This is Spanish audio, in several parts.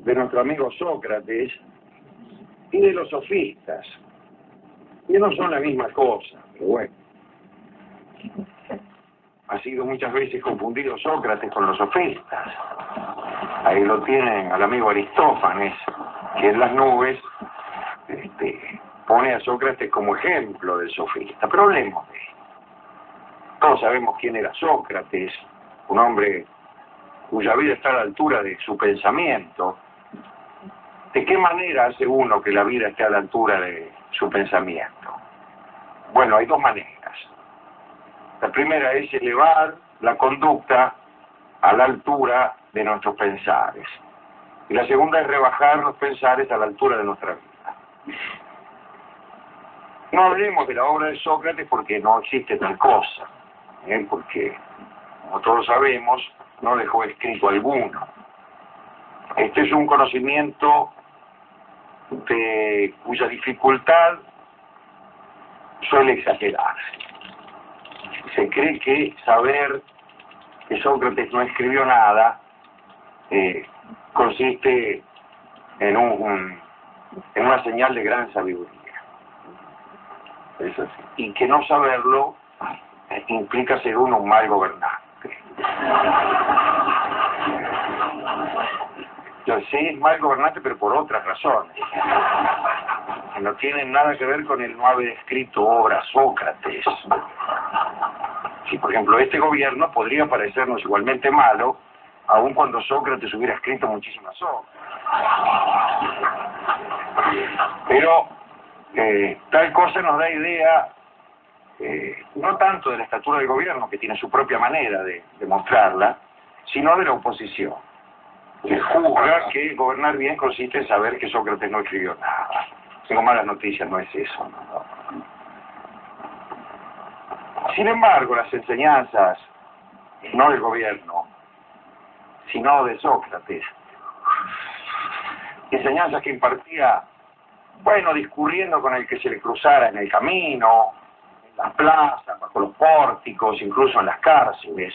de nuestro amigo Sócrates y de los sofistas, que no son la misma cosa, pero bueno. Ha sido muchas veces confundido Sócrates con los sofistas. Ahí lo tienen al amigo Aristófanes, que en las nubes pone a Sócrates como ejemplo del sofista. Pero hablemos de él. Todos sabemos quién era Sócrates, un hombre cuya vida está a la altura de su pensamiento. ¿De qué manera hace uno que la vida esté a la altura de su pensamiento? Bueno, hay dos maneras. La primera es elevar la conducta a la altura de nuestros pensares. Y la segunda es rebajar los pensares a la altura de nuestra vida. No hablemos de la obra de Sócrates porque no existe tal cosa. Porque, como todos sabemos, no dejó escrito alguno. Este es un conocimiento cuya dificultad suele exagerarse. Se cree que saber que Sócrates no escribió nada consiste en una señal de gran sabiduría. Es así. Y que no saberlo implica ser uno un mal gobernante. Yo sé, es mal gobernante, pero por otras razones. Que no tienen nada que ver con el no haber escrito obra Sócrates. Si, por ejemplo, este gobierno podría parecernos igualmente malo, aun cuando Sócrates hubiera escrito muchísimas obras. Pero tal cosa nos da idea, no tanto de la estatura del gobierno, que tiene su propia manera de mostrarla, sino de la oposición, que juzga que gobernar bien consiste en saber que Sócrates no escribió nada. Tengo malas noticias, no es eso. No. Sin embargo, las enseñanzas, no del gobierno, sino de Sócrates, enseñanzas que impartía, bueno, discurriendo con el que se le cruzara en el camino, en las plazas, bajo los pórticos, incluso en las cárceles,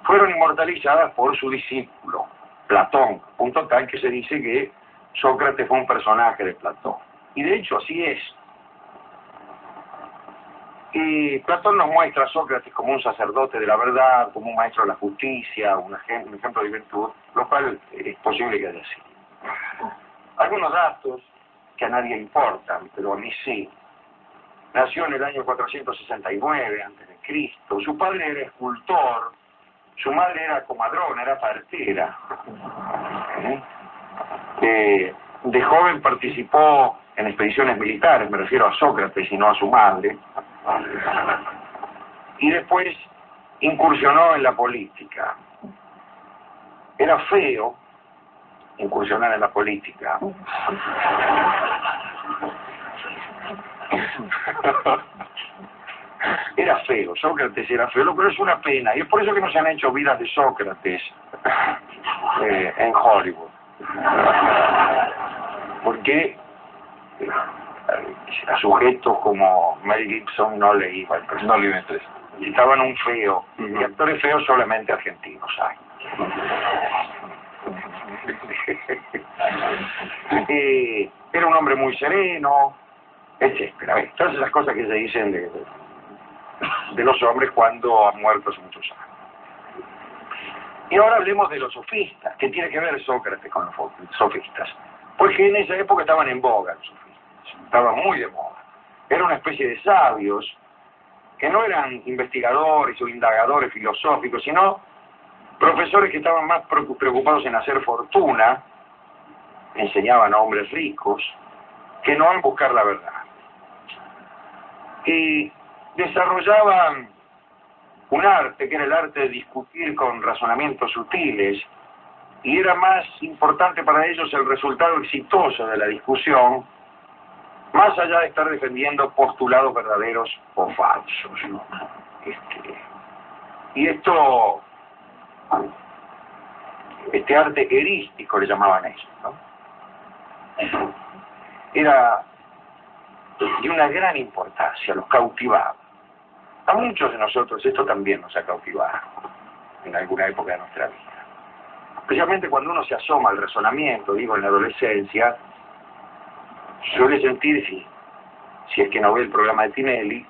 fueron inmortalizadas por su discípulo, Platón, punto tal que se dice que Sócrates fue un personaje de Platón. Y de hecho así es. Y Platón nos muestra a Sócrates como un sacerdote de la verdad, como un maestro de la justicia, un ejemplo de virtud, lo cual es posible que haya sido. Algunos datos que a nadie importan, pero a mí sí. Nació en el año 469 a.C. Su padre era escultor, su madre era comadrona, era partera. De joven participó en expediciones militares, me refiero a Sócrates y no a su madre. Y después incursionó en la política. Era feo incursionar en la política. Era feo, Sócrates era feo, pero es una pena. Y es por eso que no se han hecho vidas de Sócrates en Hollywood. Porque a sujetos como Mel Gibson no le iba el personaje. No le iba el necesitaban un feo. Y actores feos solamente argentinos hay. Era un hombre muy sereno, etcétera. Todas esas cosas que se dicen de los hombres cuando han muerto hace muchos años. Y ahora hablemos de los sofistas. ¿Qué tiene que ver Sócrates con los sofistas? Porque en esa época estaban en boga los sofistas, estaban muy de moda. Era una especie de sabios que no eran investigadores o indagadores filosóficos, sino profesores que estaban más preocupados en hacer fortuna, enseñaban a hombres ricos, que no en buscar la verdad. Y desarrollaban un arte, que era el arte de discutir con razonamientos sutiles, y era más importante para ellos el resultado exitoso de la discusión, más allá de estar defendiendo postulados verdaderos o falsos, ¿no? Y esto, este arte erístico le llamaban eso, ¿no? Era de una gran importancia, los cautivaba. A muchos de nosotros esto también nos ha cautivado en alguna época de nuestra vida. especialmente cuando uno se asoma al razonamiento, digo, en la adolescencia, suele sentir, si es que no ve el programa de Tinelli,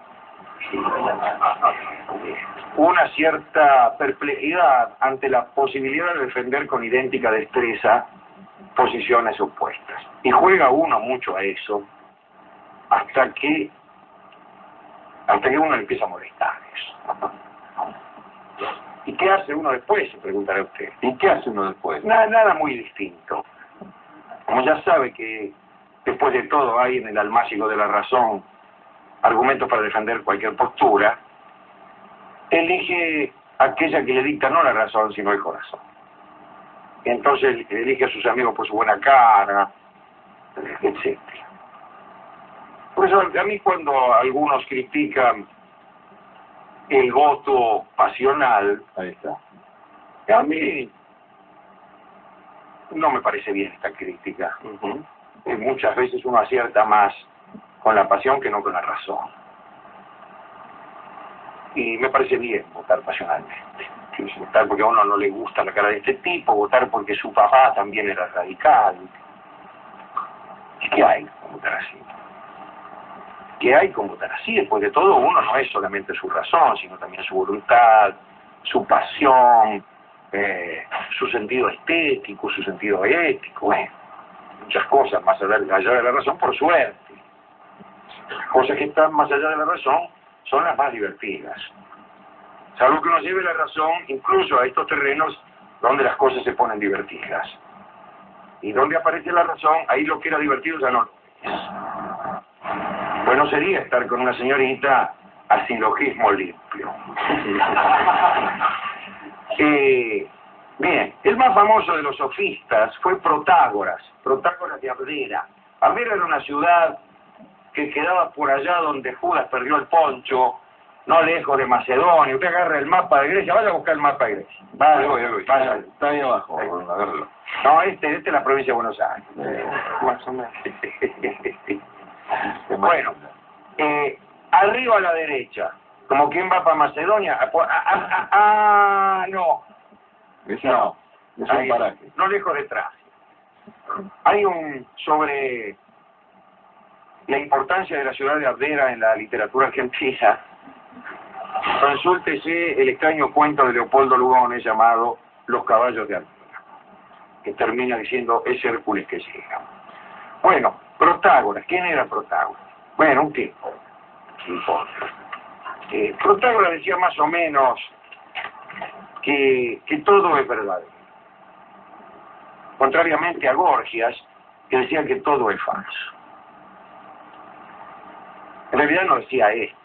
una cierta perplejidad ante la posibilidad de defender con idéntica destreza posiciones opuestas. Y juega uno mucho a eso hasta que uno le empieza a molestar eso. ¿Y qué hace uno después? Se preguntará usted. ¿Y qué hace uno después? Nada muy distinto. Como ya sabe que después de todo hay en el almácigo de la razón argumentos para defender cualquier postura, elige aquella que le dicta no la razón, sino el corazón. Entonces elige a sus amigos por su buena cara, etc. Por eso a mí cuando algunos critican el voto pasional, Ahí está. a mí no me parece bien esta crítica. Muchas veces uno acierta más con la pasión que no con la razón. Y me parece bien votar pasionalmente. Votar porque a uno no le gusta la cara de este tipo, votar porque su papá también era radical. ¿Y qué hay con votar así? ¿Qué hay con votar así? Después de todo, uno no es solamente su razón, sino también su voluntad, su pasión, su sentido estético, su sentido ético, muchas cosas más allá de la razón, por suerte. Cosas que están más allá de la razón son las más divertidas. Salvo que uno lleve la razón incluso a estos terrenos donde las cosas se ponen divertidas. Y donde aparece la razón, ahí lo que era divertido ya no lo es. Bueno sería estar con una señorita a silogismo limpio. Bien, el más famoso de los sofistas fue Protágoras de Abdera. Abdera era una ciudad que quedaba por allá donde Judas perdió el poncho, no lejos de Macedonia. Usted agarra el mapa de Grecia, vaya a buscar el mapa de Grecia. Voy. Vaya. Está ahí abajo, a verlo. No, este es la provincia de Buenos Aires. Más o menos. Bueno, arriba a la derecha, como quien va para Macedonia. No. Ese no. Es un paraje. No lejos detrás. Hay sobre la importancia de la ciudad de Abdera en la literatura argentina. Consúltese el extraño cuento de Leopoldo Lugones llamado Los caballos de Abdera, que termina diciendo es Hércules que llega. Bueno, Protágoras. ¿Quién era Protágoras? Bueno, un tipo. No importa. Protágoras decía más o menos que todo es verdadero. Contrariamente a Gorgias, que decía que todo es falso. En realidad no decía esto.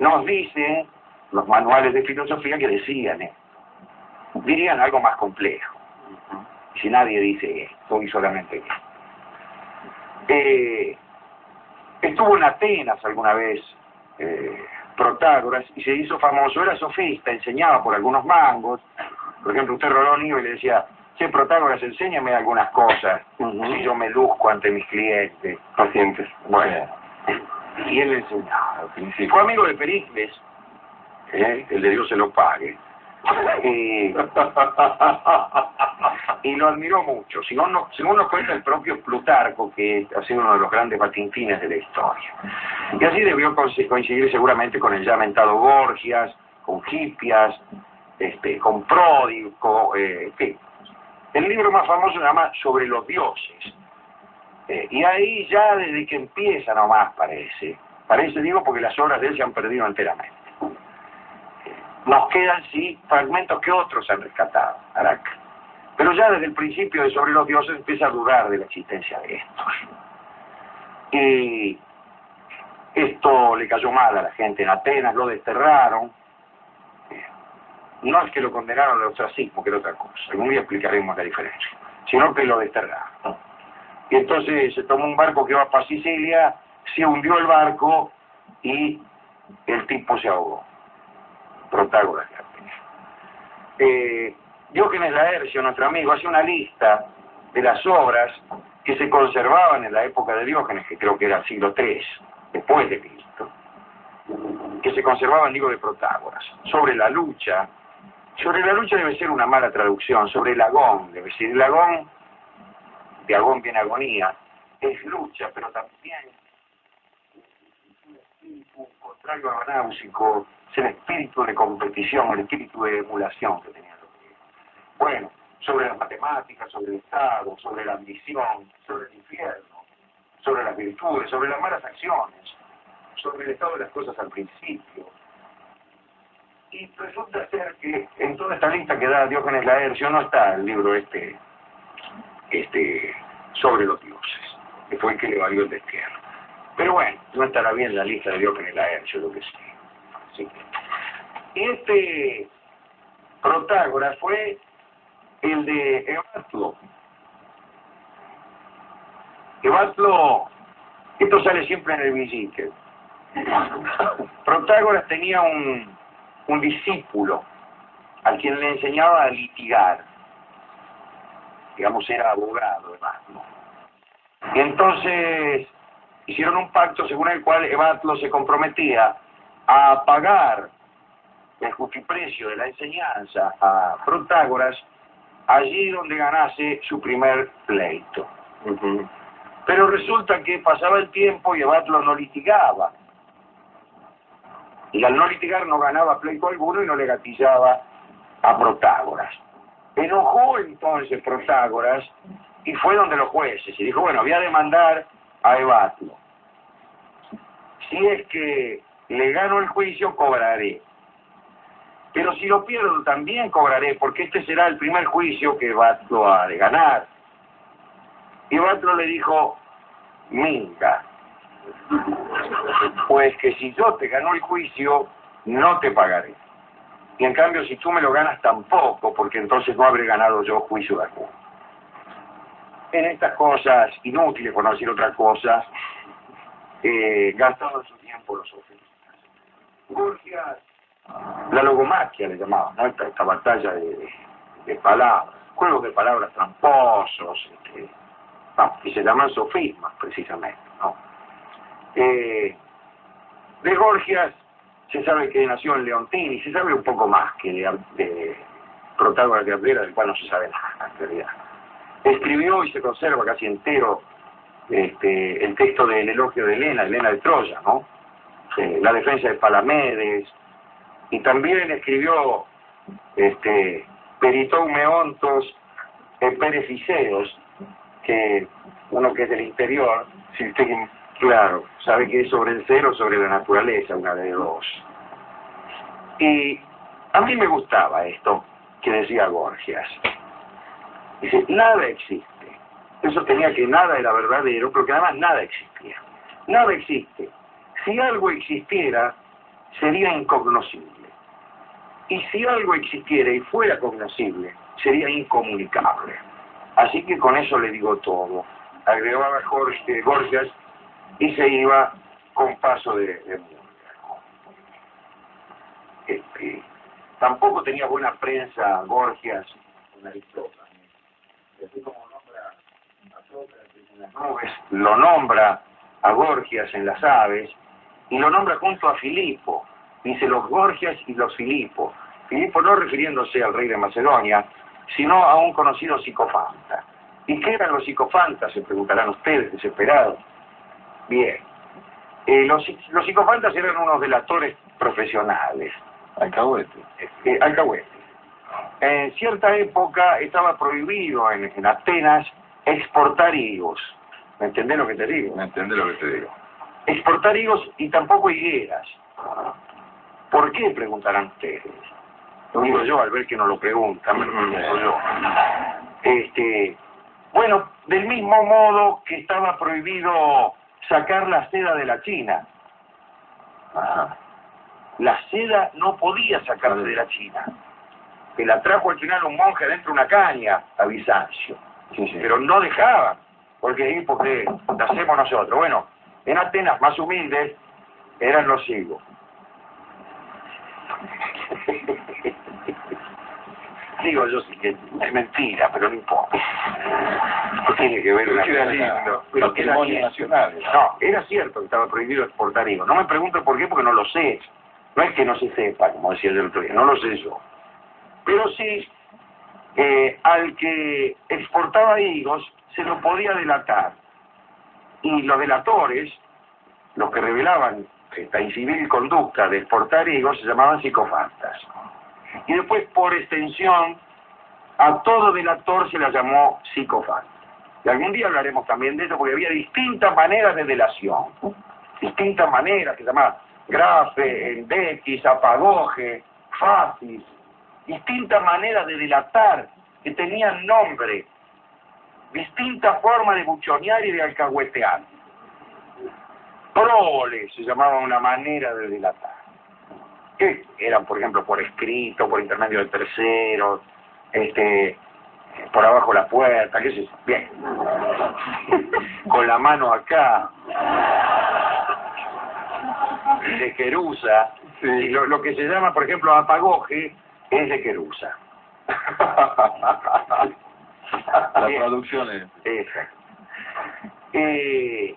Nos dicen los manuales de filosofía que decían esto. Dirían algo más complejo. Si nadie dice esto, y solamente esto. Estuvo en Atenas alguna vez Protágoras y se hizo famoso. Era sofista, enseñaba por algunos mangos. Por ejemplo, usted Rolón iba y le decía: che, Protágoras, enséñame algunas cosas, si yo me luzco ante mis clientes. Pacientes. Bueno, y él le enseñaba. Fue amigo de Pericles, el de Dios se lo pague, y lo admiró mucho. Según nos cuenta el propio Plutarco, que ha sido uno de los grandes batintines de la historia. Y así debió coincidir seguramente con el ya mentado Gorgias, con Hipias, con Pródico, en fin. El libro más famoso se llama Sobre los dioses. Y ahí ya desde que empieza nomás parece, digo, porque las obras de él se han perdido enteramente. Nos quedan sí fragmentos que otros han rescatado, Araca. Pero ya desde el principio de Sobre los dioses empieza a dudar de la existencia de estos. Y esto le cayó mal a la gente en Atenas, lo desterraron. No es que lo condenaron al ostracismo, que era otra cosa, algún día explicaremos la diferencia, sino que lo desterraron. Y entonces se tomó un barco que iba para Sicilia, se hundió el barco y el tipo se ahogó. Protágoras. Diógenes Laercio, nuestro amigo, hace una lista de las obras que se conservaban en la época de Diógenes, que creo que era el siglo III, después de Cristo, que se conservaban, digo, de Protágoras, sobre la lucha, Sobre la lucha debe ser una mala traducción, sobre el agón, debe ser el agón, de agón viene agonía, es lucha, pero también un espíritu contrario a náusico, es el espíritu de competición, el espíritu de emulación que tenían los griegos. Bueno, sobre las matemáticas, sobre el Estado, sobre la ambición, sobre el infierno, sobre las virtudes, sobre las malas acciones, sobre el estado de las cosas al principio. Y resulta ser que en toda esta lista que da Diógenes Laercio no está el libro sobre los dioses, que fue el que le valió el destierro. Pero bueno, no estará bien la lista de Diógenes Laercio, lo que sé. Sí. Y Protágoras fue el de Evatlo. Evatlo, esto sale siempre en el Villiquen. Protágoras tenía un discípulo al quien le enseñaba a litigar. Digamos, era abogado, Evatlo. Y entonces hicieron un pacto según el cual Evatlo se comprometía a pagar el justiprecio de la enseñanza a Protágoras allí donde ganase su primer pleito. Pero resulta que pasaba el tiempo y Evatlo no litigaba. Y al no litigar no ganaba pleito alguno y no le gatillaba a Protágoras. Enojó entonces Protágoras y fue donde los jueces y dijo, bueno, voy a demandar a Evatlo. Si es que le gano el juicio, cobraré. Pero si lo pierdo, también cobraré, porque este será el primer juicio que Evatlo ha de ganar. Y Evatlo le dijo, minga, pues que si yo te gano el juicio, no te pagaré. Y en cambio, si tú me lo ganas, tampoco, porque entonces no habré ganado yo juicio de alguno. En estas cosas inútiles, por no decir otra cosa, gastaban su tiempo los sofistas. Gorgias, la logomaquia le llamaban, ¿no? Esta batalla de palabras, juegos de palabras tramposos, y se llaman sofismas precisamente, ¿no? De Gorgias se sabe que nació en Leontini, se sabe un poco más que de Protágoras de Abdera, del cual no se sabe nada en realidad. Escribió y se conserva casi entero el texto del elogio de Helena de Troya, ¿no? La defensa de Palamedes, y también escribió Peritou Meontos Perefiseos, que uno que es del interior, si usted, claro, sabe que es sobre el ser o sobre la naturaleza, una de dos. Y a mí me gustaba esto que decía Gorgias. Dice, nada existe. Eso tenía que nada era verdadero, pero que además nada existía. Nada existe. Si algo existiera, sería incognoscible. Y si algo existiera y fuera cognoscible, sería incomunicable. Así que con eso le digo todo. Agregaba Gorgias y se iba con paso de murga. Tampoco tenía buena prensa Gorgias con Aristóteles. Así como nombra a Sócrates en las nubes, lo nombra a Gorgias en las aves y lo nombra junto a Filipo. Dice los Gorgias y los Filipo. Filipo no refiriéndose al rey de Macedonia, sino a un conocido psicofanta. ¿Y qué eran los psicofantas? Se preguntarán ustedes, desesperados. Bien. Los psicofantas eran unos delatores profesionales. Alcahuete. Alcahuete. En cierta época estaba prohibido en Atenas exportar higos. ¿Me entendés lo que te digo? ¿Me entendés lo que te digo? Exportar higos y tampoco higueras. ¿Por qué? Preguntarán ustedes. Lo digo yo al ver que no lo preguntan, lo digo yo. Bueno, del mismo modo que estaba prohibido sacar la seda de la China. Ajá. La seda no podía sacarse de la China. Que la trajo al final un monje dentro de una caña a Bizancio. Sí. Pero no dejaban. Porque la hacemos nosotros. Bueno, en Atenas más humildes eran los higos. Digo yo sí que es mentira, pero no importa. No tiene que ver una era lindo. Pero que era nacional. No, era cierto que estaba prohibido exportar higos. No me pregunten por qué, porque no lo sé. No es que no se sepa, como decía yo el otro día, no lo sé yo. Pero sí, al que exportaba higos se lo podía delatar. Y los delatores, los que revelaban esta incivil conducta de exportar higos, se llamaban psicofantas. Y después, por extensión, a todo delator se la llamó psicofanta. Y algún día hablaremos también de eso, porque había distintas maneras de delación. Distintas maneras, que se llamaban grafe, endequis, apagoge, facis. Distintas maneras de delatar, que tenían nombre. Distintas formas de buchonear y de alcahuetear. Prole se llamaba una manera de delatar. Que eran, por ejemplo, por escrito, por intermedio de terceros, por abajo de la puerta, qué sé yo. Bien. Con la mano acá. De querusa. Sí. Y lo que se llama, por ejemplo, apagoje, es de querusa. La Bien. traducción es... Exacto. Ese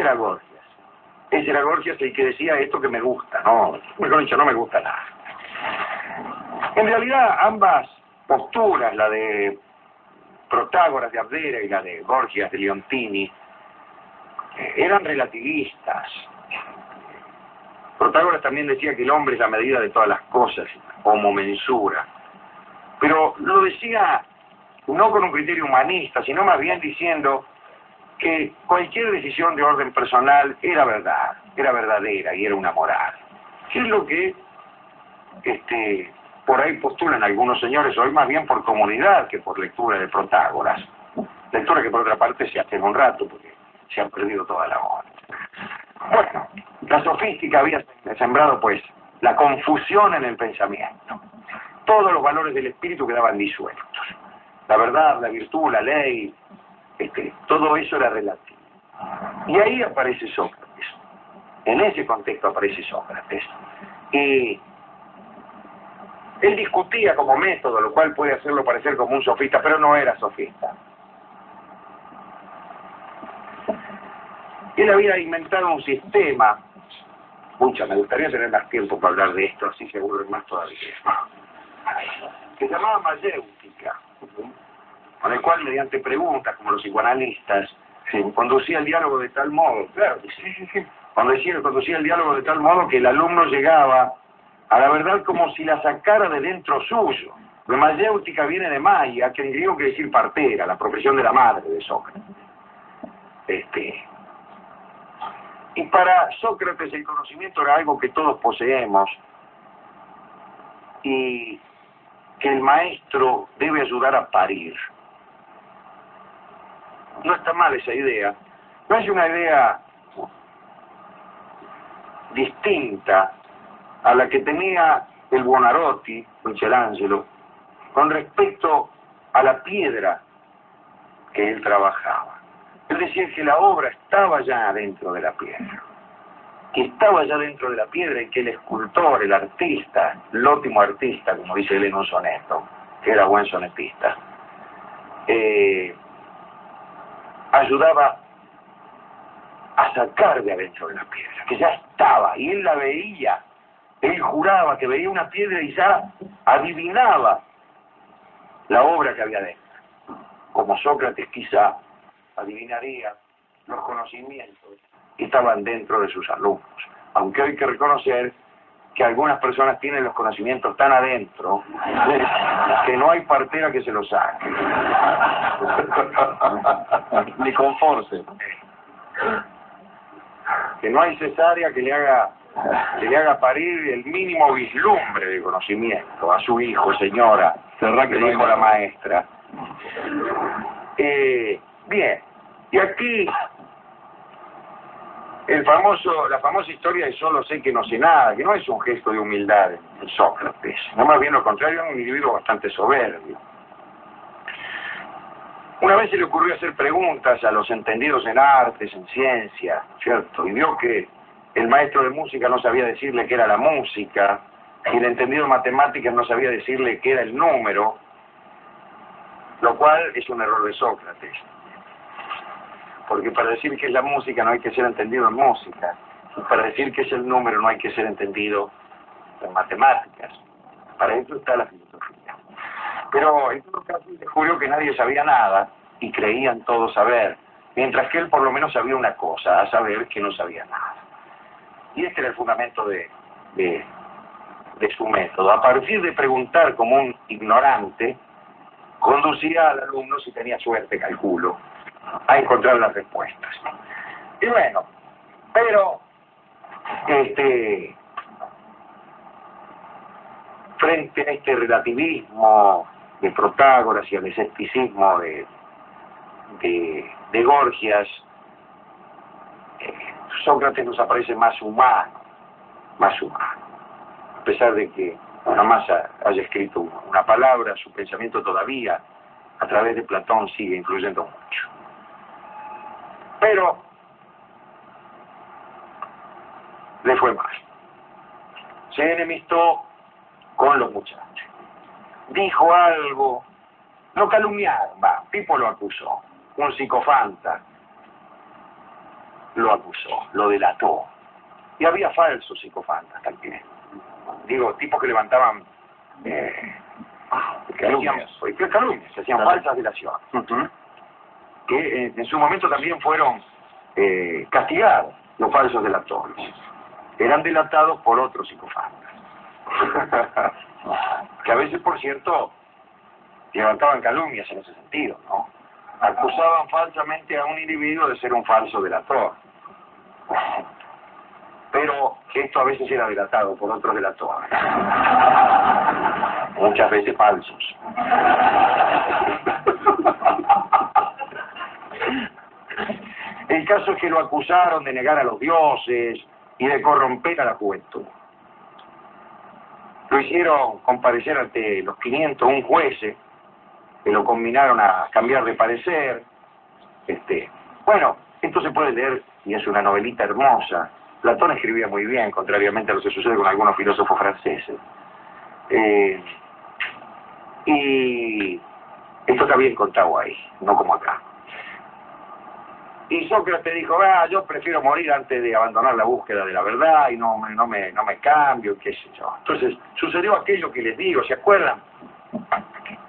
era Gorgias. Ese era Gorgias el que decía esto que me gusta, no, mejor dicho, no me gusta nada. En realidad, ambas posturas, la de Protágoras de Abdera y la de Gorgias de Leontini, eran relativistas. Protágoras también decía que el hombre es la medida de todas las cosas, homo mensura. Pero lo decía no con un criterio humanista, sino más bien diciendo que cualquier decisión de orden personal era verdad, era verdadera y era una moral. ¿Qué es lo que por ahí postulan algunos señores, hoy más bien por comodidad que por lectura de Protágoras? Lectura que por otra parte se hace en un rato porque se han perdido toda la hora. Bueno, la sofística había sembrado pues la confusión en el pensamiento. Todos los valores del espíritu quedaban disueltos. La verdad, la virtud, la ley, todo eso era relativo. Y ahí aparece Sócrates. En ese contexto aparece Sócrates. Y él discutía como método, lo cual puede hacerlo parecer como un sofista, pero no era sofista. Él había inventado un sistema, me gustaría tener más tiempo para hablar de esto, así se aburren más todavía, que se llamaba mayéutica, con el cual mediante preguntas, como los psicoanalistas, conducía el diálogo de tal modo, claro, conducía el diálogo de tal modo que el alumno llegaba a la verdad como si la sacara de dentro suyo. La mayéutica viene de Maya, que en griego quiere decir partera, la profesión de la madre de Sócrates. Y para Sócrates el conocimiento era algo que todos poseemos y que el maestro debe ayudar a parir. No está mal esa idea. No es una idea distinta a la que tenía el Buonarroti, Michelangelo, con respecto a la piedra que él trabajaba. Él decía que la obra estaba ya dentro de la piedra, que estaba ya dentro de la piedra y que el escultor, el artista, el óptimo artista, como dice él en un soneto, que era buen sonetista, ayudaba a sacar de adentro de la piedra, que ya estaba, y él la veía, él juraba que veía una piedra y ya adivinaba la obra que había dentro, como Sócrates quizá adivinaría los conocimientos que estaban dentro de sus alumnos, aunque hay que reconocer que algunas personas tienen los conocimientos tan adentro que no hay partera que se los saque. Ni con force. Que no hay cesárea que le haga parir el mínimo vislumbre de conocimiento a su hijo, señora, Cerrá que le no hay dijo la nada. maestra. Bien, y aquí la famosa historia de solo sé que no sé nada, que no es un gesto de humildad en Sócrates, no, más bien lo contrario, es un individuo bastante soberbio. Una vez se le ocurrió hacer preguntas a los entendidos en artes, en ciencia, ¿cierto? Y vio que el maestro de música no sabía decirle qué era la música, y el entendido en matemáticas no sabía decirle qué era el número, lo cual es un error de Sócrates. Porque para decir qué es la música no hay que ser entendido en música, y para decir qué es el número no hay que ser entendido en matemáticas. Para eso está la filosofía. Pero en todo caso descubrió que nadie sabía nada y creían todos saber, mientras que él por lo menos sabía una cosa, a saber que no sabía nada. Y este era el fundamento de su método. A partir de preguntar como un ignorante, conducía al alumno, si tenía suerte, calculo, a encontrar las respuestas. Y bueno, pero frente a este relativismo de Protágoras y al escepticismo de Gorgias, Sócrates nos aparece más humano, a pesar de que jamás haya escrito una palabra, su pensamiento todavía a través de Platón sigue influyendo mucho. Pero le fue mal. Se enemistó con los muchachos. Dijo algo, lo calumniaron, Pipo lo acusó, un psicofanta lo acusó, lo delató. Y había falsos psicofantas también. Digo, tipos que levantaban calumnias, que hacían falsas delaciones. Que en su momento también fueron castigados, los falsos delatores. Eran delatados por otros psicofantas. Que a veces, por cierto, levantaban calumnias en ese sentido, ¿no? Acusaban falsamente a un individuo de ser un falso delator. Pero esto a veces era delatado por otros delatores. Muchas veces falsos. El caso es que lo acusaron de negar a los dioses y de corromper a la juventud. Lo hicieron comparecer ante los 501 jueces, que lo combinaron a cambiar de parecer. Bueno, esto se puede leer y es una novelita hermosa. Platón escribía muy bien, contrariamente a lo que sucede con algunos filósofos franceses. Y esto está bien contado ahí, no como acá. Y Sócrates dijo, yo prefiero morir antes de abandonar la búsqueda de la verdad y no me cambio, qué sé yo. Entonces, sucedió aquello que les digo, ¿se acuerdan?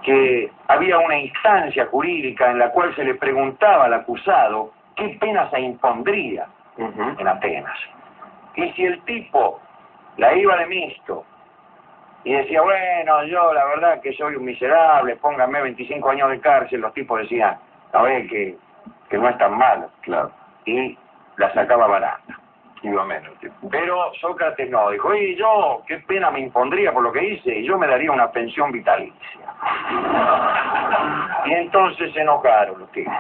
Que había una instancia jurídica en la cual se le preguntaba al acusado qué pena se impondría en Atenas. Y si el tipo la iba de mixto y decía, bueno, yo la verdad que soy un miserable, pónganme 25 años de cárcel, los tipos decían, a ver que no es tan malo. Claro. Y la sacaba barata. Iba menos. Pero Sócrates no, dijo, y yo, qué pena me impondría por lo que hice, y yo me daría una pensión vitalicia. Y entonces se enojaron los tipos.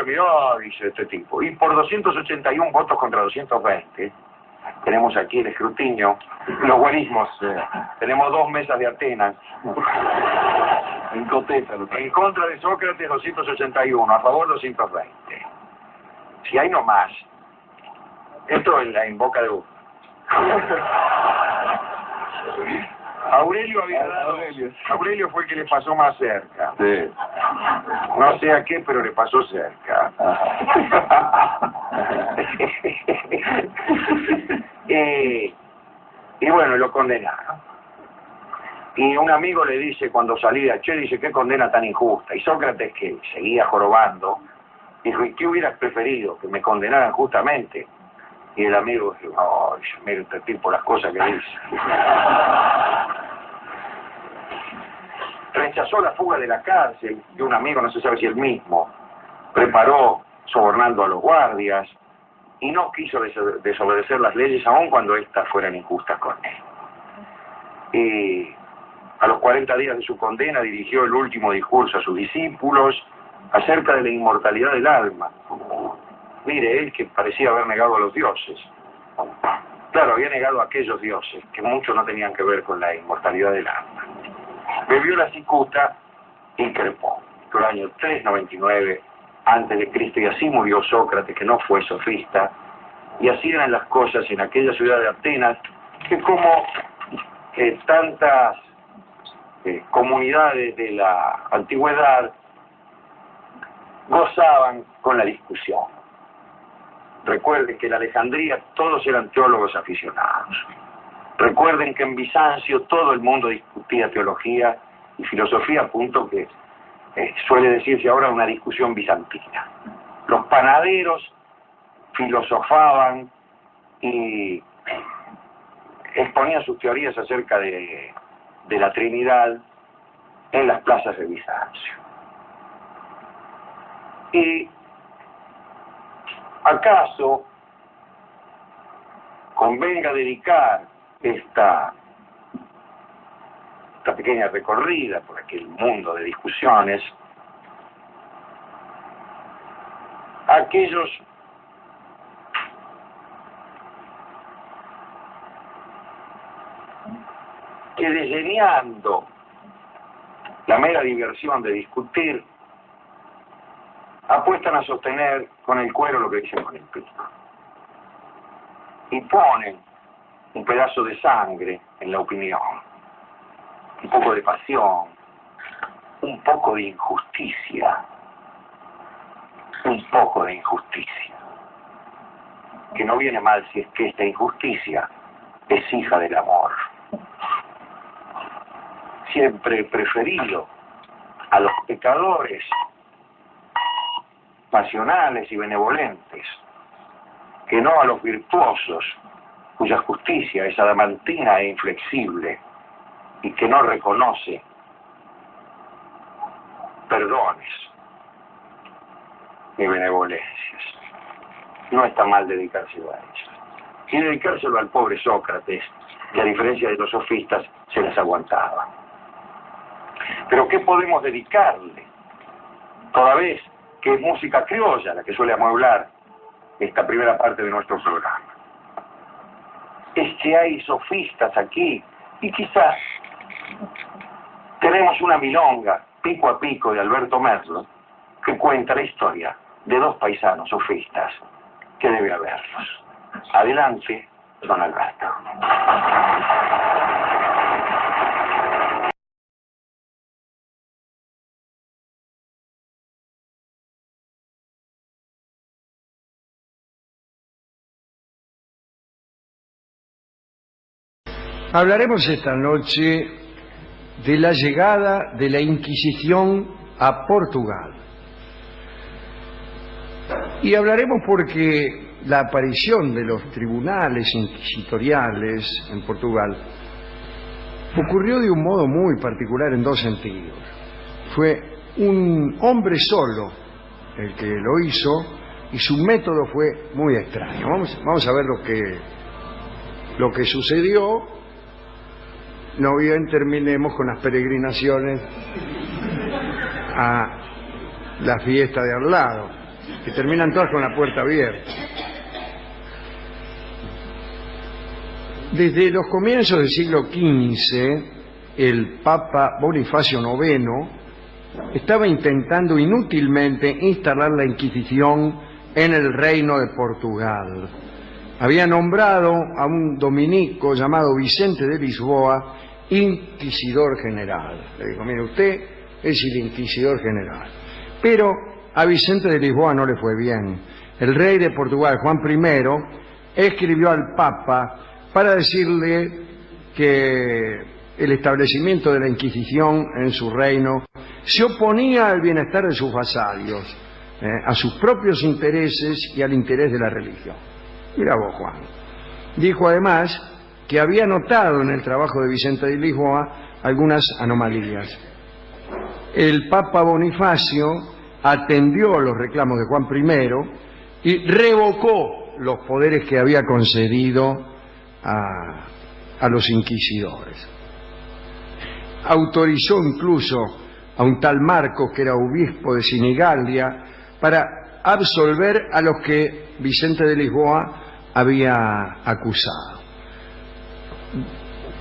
Mirá, dice este tipo, y por 281 votos contra 220, tenemos aquí el escrutinio, los buenismos, tenemos 2 mesas de Atenas. En coteta. En contra de Sócrates 281, a favor 220. Si hay no más. Esto en boca de uno. Aurelio había dado. Aurelio fue el que le pasó más cerca. Sí. No sé a qué, pero le pasó cerca. Y bueno, lo condenaron. Y un amigo le dice cuando salía, dice, qué condena tan injusta. Y Sócrates, que seguía jorobando, dijo, ¿y qué hubieras preferido? ¿Que me condenaran justamente? Y el amigo dijo, no, mira este tipo las cosas que dice. Rechazó la fuga de la cárcel, y un amigo, no se sabe si el mismo, preparó sobornando a los guardias, y no quiso desobedecer las leyes aun cuando éstas fueran injustas con él. Y a los 40 días de su condena dirigió el último discurso a sus discípulos acerca de la inmortalidad del alma. Mire, él que parecía haber negado a los dioses. Claro, había negado a aquellos dioses, que muchos no tenían que ver con la inmortalidad del alma. Bebió la cicuta y crepó. Por el año 399 antes de Cristo, y así murió Sócrates, que no fue sofista. Y así eran las cosas en aquella ciudad de Atenas, que como tantas comunidades de la antigüedad gozaban con la discusión. Recuerden que en Alejandría todos eran teólogos aficionados. Recuerden que en Bizancio todo el mundo discutía teología y filosofía a punto que suele decirse ahora una discusión bizantina. Los panaderos filosofaban y exponían sus teorías acerca de la Trinidad en las plazas de Bizancio. Y acaso convenga dedicar esta pequeña recorrida por aquel mundo de discusiones a aquellos que, desdeñando la mera diversión de discutir, apuestan a sostener con el cuero lo que dicen con el pico y ponen un pedazo de sangre en la opinión, un poco de pasión, un poco de injusticia, que no viene mal si es que esta injusticia es hija del amor. Siempre he preferido a los pecadores pasionales y benevolentes que no a los virtuosos cuya justicia es adamantina e inflexible y que no reconoce perdones ni benevolencias. No está mal dedicárselo a ellos. Y dedicárselo al pobre Sócrates, que a diferencia de los sofistas se las aguantaba. Pero ¿qué podemos dedicarle? Toda vez que es música criolla la que suele amueblar esta primera parte de nuestro programa. Es que hay sofistas aquí y quizás tenemos una milonga pico a pico de Alberto Merlo que cuenta la historia de dos paisanos sofistas que debe haberlos. Adelante, don Alberto. Hablaremos esta noche de la llegada de la Inquisición a Portugal. Y hablaremos porque la aparición de los tribunales inquisitoriales en Portugal ocurrió de un modo muy particular en dos sentidos. Fue un hombre solo el que lo hizo y su método fue muy extraño. Vamos a ver lo que sucedió. No bien terminemos con las peregrinaciones a la fiesta de al lado, que terminan todas con la puerta abierta. Desde los comienzos del siglo XV, el Papa Bonifacio IX estaba intentando inútilmente instalar la Inquisición en el reino de Portugal. Había nombrado a un dominico llamado Vicente de Lisboa inquisidor general. Le dijo, mire, usted es el inquisidor general. Pero a Vicente de Lisboa no le fue bien. El rey de Portugal, Juan I, escribió al Papa para decirle que el establecimiento de la Inquisición en su reino se oponía al bienestar de sus vasallos, a sus propios intereses y al interés de la religión. Mira vos, Juan. Dijo además que había notado en el trabajo de Vicente de Lisboa algunas anomalías. El Papa Bonifacio atendió los reclamos de Juan I y revocó los poderes que había concedido a los inquisidores. Autorizó incluso a un tal Marcos, que era obispo de Sinigalia, para absolver a los que Vicente de Lisboa había acusado.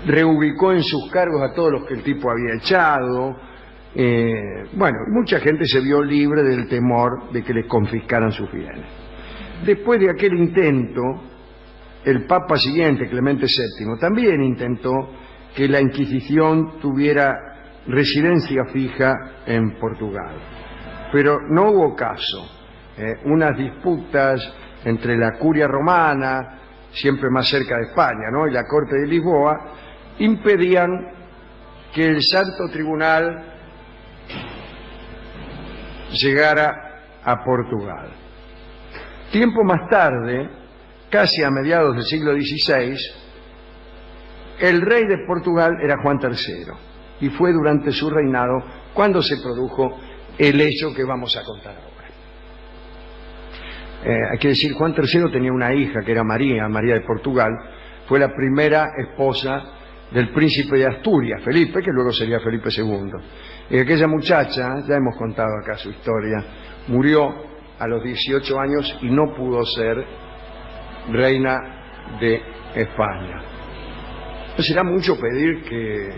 Reubicó en sus cargos a todos los que el tipo había echado. Mucha gente se vio libre del temor de que les confiscaran sus bienes. Después de aquel intento, el Papa siguiente, Clemente VII, también intentó que la Inquisición tuviera residencia fija en Portugal. Pero no hubo caso. Unas disputas entre la curia romana, siempre más cerca de España, ¿no?, y la corte de Lisboa, impedían que el Santo Tribunal llegara a Portugal. Tiempo más tarde, casi a mediados del siglo XVI, el rey de Portugal era Juan III, y fue durante su reinado cuando se produjo el hecho que vamos a contar ahora. Hay que decir, Juan III tenía una hija que era María de Portugal, fue la primera esposa del príncipe de Asturias, Felipe, que luego sería Felipe II. Y aquella muchacha, ya hemos contado acá su historia, murió a los 18 años y no pudo ser reina de España. No será mucho pedir que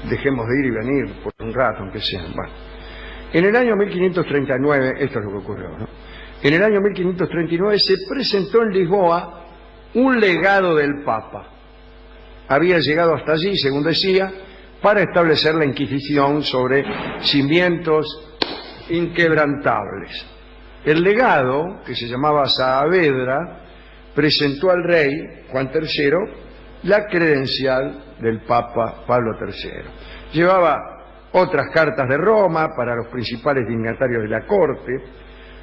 dejemos de ir y venir por un rato, aunque sea. Bueno. En el año 1539, esto es lo que ocurrió, ¿no? En el año 1539 se presentó en Lisboa un legado del Papa. Había llegado hasta allí, según decía, para establecer la Inquisición sobre cimientos inquebrantables. El legado, que se llamaba Saavedra, presentó al rey Juan III la credencial del Papa Pablo III. Llevaba otras cartas de Roma para los principales dignatarios de la corte.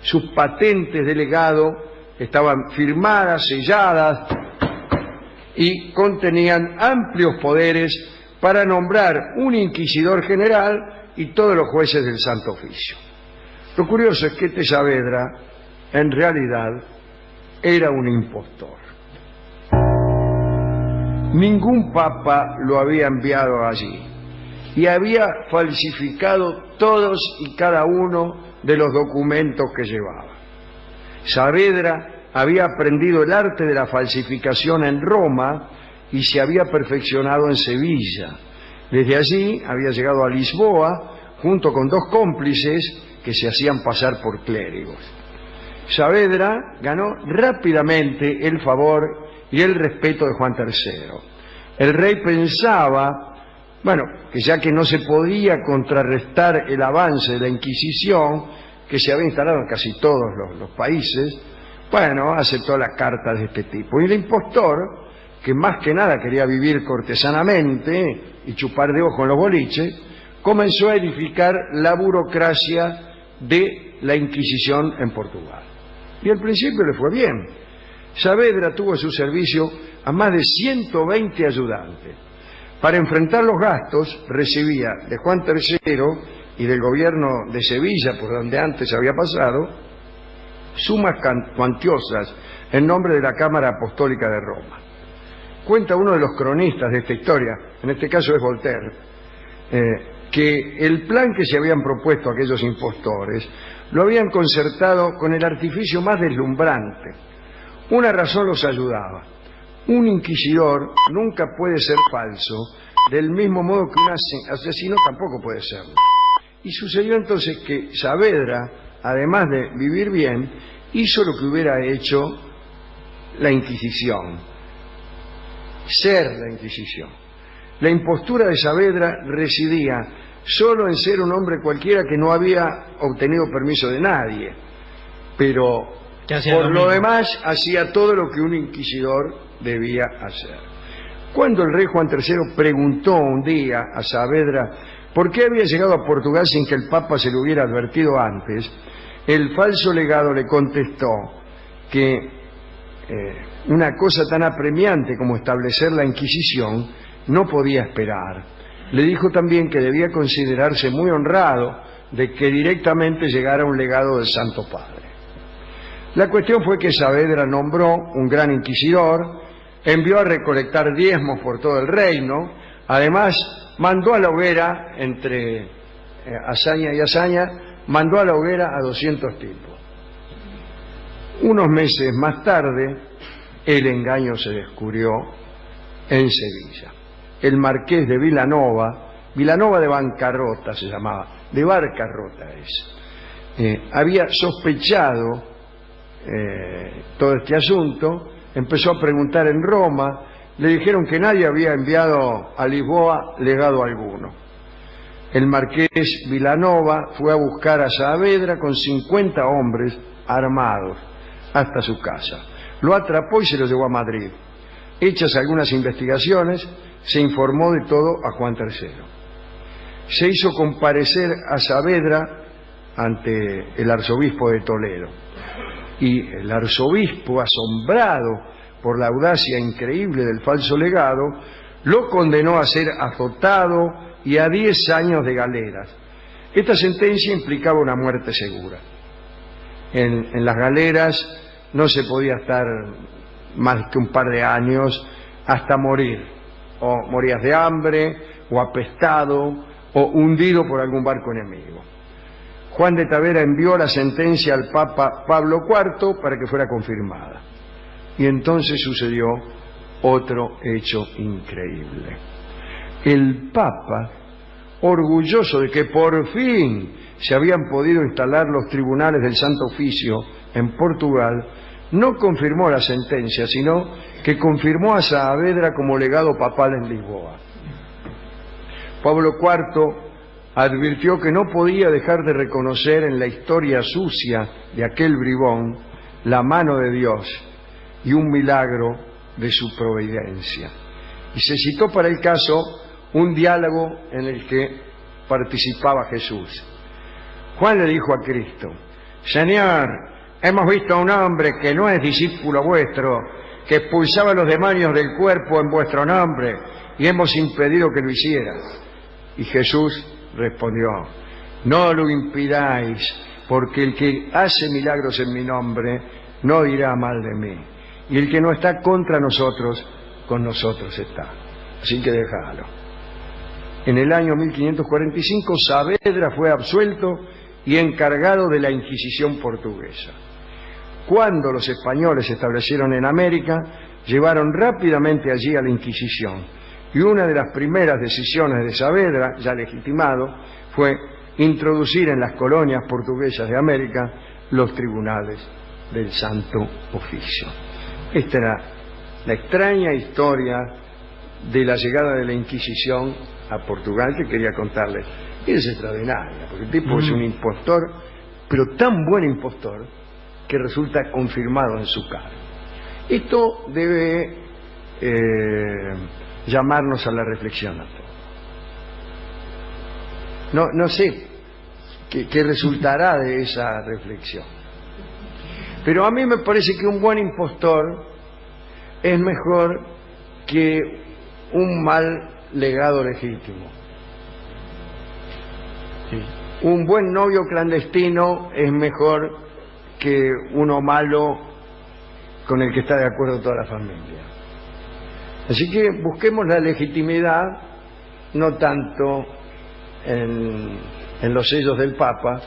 Sus patentes de legado estaban firmadas, selladas y contenían amplios poderes para nombrar un inquisidor general y todos los jueces del Santo Oficio. Lo curioso es que este Saavedra en realidad era un impostor. Ningún papa lo había enviado allí y había falsificado todos y cada uno de los documentos que llevaba. Saavedra había aprendido el arte de la falsificación en Roma y se había perfeccionado en Sevilla. Desde allí había llegado a Lisboa junto con dos cómplices que se hacían pasar por clérigos. Saavedra ganó rápidamente el favor y el respeto de Juan III. El rey pensaba, que ya que no se podía contrarrestar el avance de la Inquisición, que se había instalado en casi todos los países, aceptó la carta de este tipo. Y el impostor, que más que nada quería vivir cortesanamente y chupar de ojo en los boliches, comenzó a edificar la burocracia de la Inquisición en Portugal. Y al principio le fue bien. Saavedra tuvo a su servicio a más de 120 ayudantes. Para enfrentar los gastos recibía de Juan III y del gobierno de Sevilla, por donde antes había pasado, sumas cuantiosas en nombre de la Cámara Apostólica de Roma. Cuenta uno de los cronistas de esta historia, en este caso es Voltaire, que el plan que se habían propuesto aquellos impostores lo habían concertado con el artificio más deslumbrante. Una razón los ayudaba. Un inquisidor nunca puede ser falso, del mismo modo que un asesino tampoco puede serlo. Y sucedió entonces que Saavedra, además de vivir bien, hizo lo que hubiera hecho la Inquisición, ser la Inquisición. La impostura de Saavedra residía solo en ser un hombre cualquiera que no había obtenido permiso de nadie, pero por lo demás hacía todo lo que un inquisidor debía hacer. Cuando el rey Juan III preguntó un día a Saavedra por qué había llegado a Portugal sin que el Papa se lo hubiera advertido antes, el falso legado le contestó que una cosa tan apremiante como establecer la Inquisición no podía esperar. Le dijo también que debía considerarse muy honrado de que directamente llegara un legado del Santo Padre. La cuestión fue que Saavedra nombró un gran inquisidor, envió a recolectar diezmos por todo el reino, además mandó a la hoguera, entre hazaña y hazaña, mandó a la hoguera a 200 tipos. Unos meses más tarde, el engaño se descubrió en Sevilla. El marqués de Vilanova de Bancarrota se llamaba, de Barcarrota había sospechado todo este asunto, empezó a preguntar en Roma, le dijeron que nadie había enviado a Lisboa legado alguno. El marqués Vilanova fue a buscar a Saavedra con 50 hombres armados hasta su casa. Lo atrapó y se lo llevó a Madrid. Hechas algunas investigaciones, se informó de todo a Juan III. Se hizo comparecer a Saavedra ante el arzobispo de Toledo. Y el arzobispo, asombrado por la audacia increíble del falso legado, lo condenó a ser azotado y a 10 años de galeras. Esta sentencia implicaba una muerte segura. En las galeras no se podía estar más que un par de años hasta morir. O morías de hambre, o apestado, o hundido por algún barco enemigo. Juan de Tavera envió la sentencia al Papa Pablo IV para que fuera confirmada. Y entonces sucedió otro hecho increíble. El Papa, orgulloso de que por fin se habían podido instalar los tribunales del Santo Oficio en Portugal, no confirmó la sentencia, sino que confirmó a Saavedra como legado papal en Lisboa. Pablo IV advirtió que no podía dejar de reconocer en la historia sucia de aquel bribón la mano de Dios y un milagro de su providencia. Y se citó para el caso un diálogo en el que participaba Jesús. Juan le dijo a Cristo: Señor, hemos visto a un hombre que no es discípulo vuestro, que expulsaba a los demonios del cuerpo en vuestro nombre, y hemos impedido que lo hiciera. Y Jesús respondió: no lo impidáis, porque el que hace milagros en mi nombre no dirá mal de mí, y el que no está contra nosotros, con nosotros está. Así que déjalo. En el año 1545 Saavedra fue absuelto y encargado de la Inquisición portuguesa. Cuando los españoles se establecieron en América, llevaron rápidamente allí a la Inquisición, y una de las primeras decisiones de Saavedra, ya legitimado, fue introducir en las colonias portuguesas de América los tribunales del Santo Oficio. Esta era la extraña historia de la llegada de la Inquisición a Portugal que quería contarles. Es extraordinaria, porque el tipo es un impostor, pero tan buen impostor que resulta confirmado en su cara. Esto debe llamarnos a la reflexión a todos. No sé qué resultará de esa reflexión, pero a mí me parece que un buen impostor es mejor que un mal legado legítimo. Sí. Un buen novio clandestino es mejor que uno malo con el que está de acuerdo toda la familia. Así que busquemos la legitimidad no tanto en los sellos del Papa,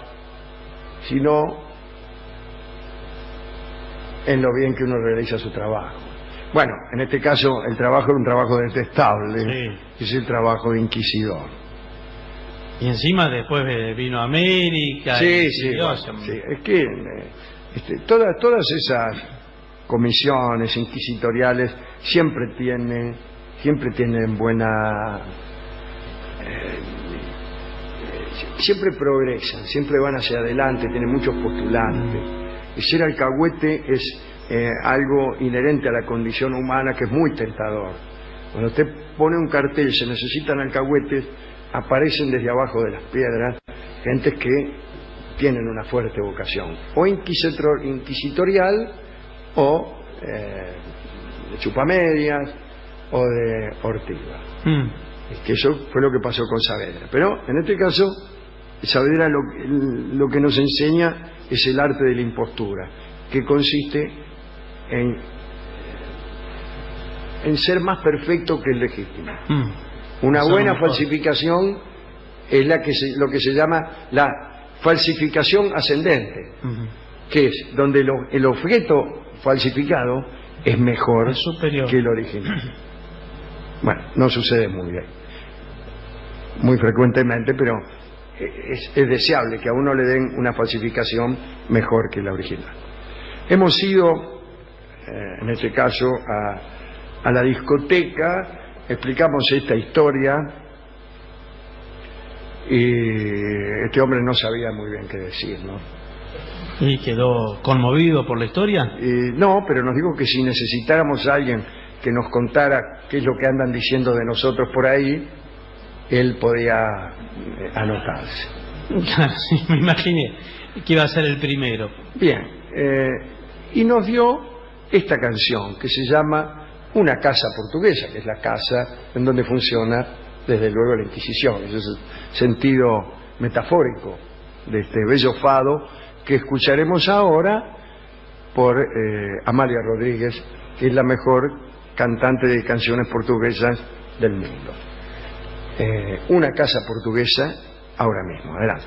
sino en lo bien que uno realiza su trabajo. Bueno, en este caso el trabajo era un trabajo detestable, sí. Es el trabajo de inquisidor. Y encima después vino América. Sí, sí, es que todas esas comisiones inquisitoriales siempre tienen buena... siempre progresan, siempre van hacia adelante, tienen muchos postulantes. Y ser alcahuete es algo inherente a la condición humana que es muy tentador. Cuando usted pone un cartel, se necesitan alcahuetes, aparecen desde abajo de las piedras gentes que tienen una fuerte vocación, o inquisitorial, o de chupamedias, o de ortiga. Es que eso fue lo que pasó con Saavedra. Pero en este caso, Saavedra lo que nos enseña es el arte de la impostura, que consiste en ser más perfecto que el legítimo. Una buena falsificación es lo que se llama la falsificación ascendente, que es donde el objeto falsificado es mejor, es superior que el original. Bueno, no sucede muy frecuentemente, pero es deseable que a uno le den una falsificación mejor que la original. Hemos ido, en este caso, a la discoteca, explicamos esta historia y este hombre no sabía muy bien qué decir, ¿no? ¿Y quedó conmovido por la historia? No, pero nos dijo que si necesitáramos a alguien que nos contara qué es lo que andan diciendo de nosotros por ahí, él podía anotarse. Claro, sí, me imaginé que iba a ser el primero. Bien, y nos dio esta canción que se llama Una casa portuguesa, que es la casa en donde funciona desde luego la Inquisición. Ese es el sentido metafórico de este bello fado que escucharemos ahora por Amalia Rodríguez, que es la mejor cantante de canciones portuguesas del mundo. Una casa portuguesa, ahora mismo. Adelante.